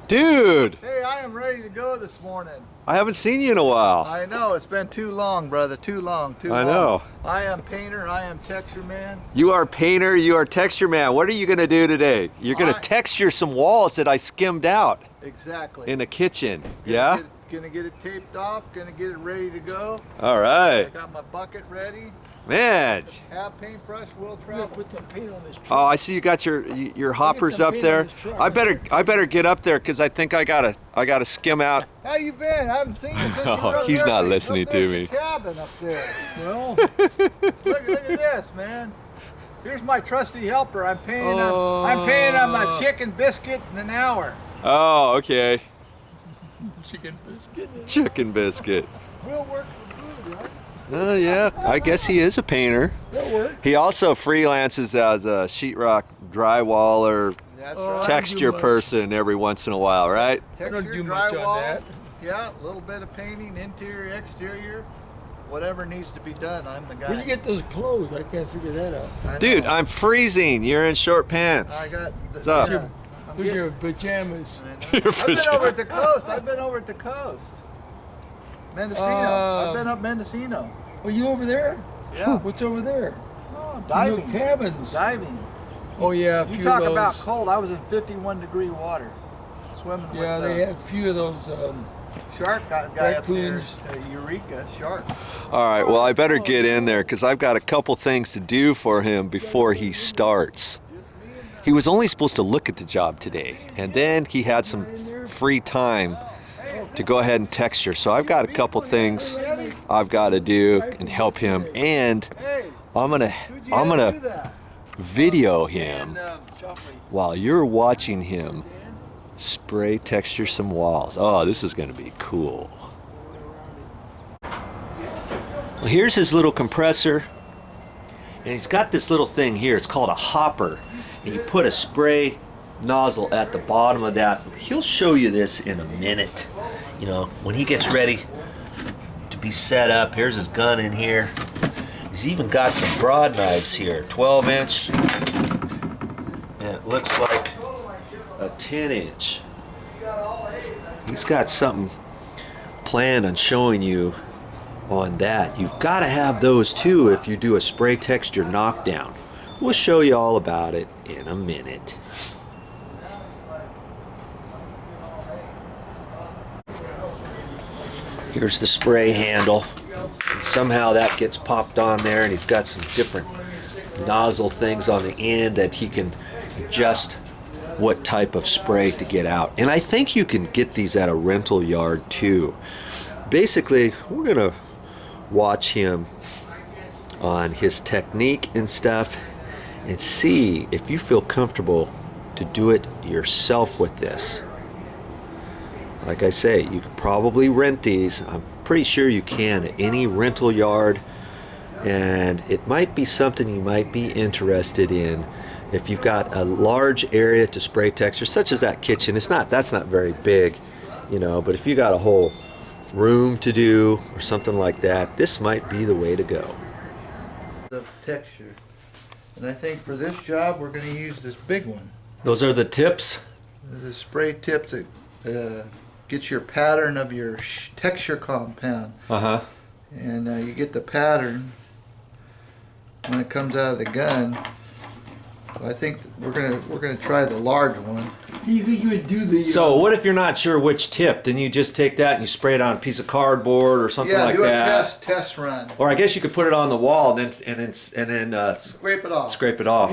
Dude! Hey, I am ready to go this morning. I haven't seen you in a while. I know, it's been too long, brother. Too long, too long. I know. I am painter, I am texture man. You are painter, you are texture man. What are you going to do today? You're going to texture some walls that I skimmed out. Exactly. In the kitchen. Yeah? Gonna get it taped off, gonna get it ready to go. All right. I got my bucket ready. Man. Have paintbrush, will travel. Put some paint on this truck. Oh, I see you got your hoppers up there. I better get up there because I think I gotta skim out. How you been? I haven't seen you since Oh, he's not listening to me. Cabin up there. Well, look at this, man. Here's my trusty helper. I'm paying him a chicken biscuit in an hour. Oh, okay. chicken biscuit. Chicken biscuit. We'll work for food, right? Oh yeah, I guess he is a painter. That'll work. He also freelances as a sheetrock drywaller, texture person every once in a while, right? I don't do much on that. Yeah, a little bit of painting, interior, exterior, whatever needs to be done. I'm the guy. Where you get those clothes? I can't figure that out. Dude, I'm freezing. You're in short pants. I got. What's up? Yeah, Those are your pajamas. Your I've been over at the coast. I've been over at the coast. Mendocino. I've been up Mendocino. Are you over there? Yeah. What's over there? Oh, diving. New cabins. Diving. Oh yeah, a few You talk of those. about cold. I was in 51-degree water, swimming with Yeah, they have a few of those. Shark guy up there, raccoons. Eureka shark. All right, well, I better get in there because I've got a couple things to do for him before he starts. He was only supposed to look at the job today, and then he had some free time to go ahead and texture. So I've got a couple things I've got to do and help him, and I'm gonna video him while you're watching him spray texture some walls. Oh, this is gonna be cool. Well, here's his little compressor, and he's got this little thing here. It's called a hopper, and you put a spray nozzle at the bottom of that. He'll show you this in a minute. You know, when he gets ready to be set up. Here's his gun in here. He's even got some broad knives here, 12-inch, and it looks like a 10-inch. He's got something planned on showing you on that. You've got to have those too if you do a spray texture knockdown. We'll show you all about it in a minute. Here's the spray handle. And somehow that gets popped on there, and he's got some different nozzle things on the end that he can adjust what type of spray to get out. And I think you can get these at a rental yard too. Basically, we're gonna watch him on his technique and stuff and see if you feel comfortable to do it yourself with this. Like I say, you could probably rent these. I'm pretty sure you can at any rental yard, and it might be something you might be interested in if you've got a large area to spray texture, such as that kitchen. That's not very big, you know, but if you got a whole room to do or something like that, this might be the way to go. The texture, and I think for this job we're going to use this big one. Those are the tips? The spray tip that gets your pattern of your texture compound. Uh-huh. And you get the pattern when it comes out of the gun. So I think we're gonna try the large one. Do you think you would do the? So what if you're not sure which tip? Then you just take that and you spray it on a piece of cardboard or something like that. Yeah, do a test run. Or I guess you could put it on the wall and then Scrape it off. Scrape it off.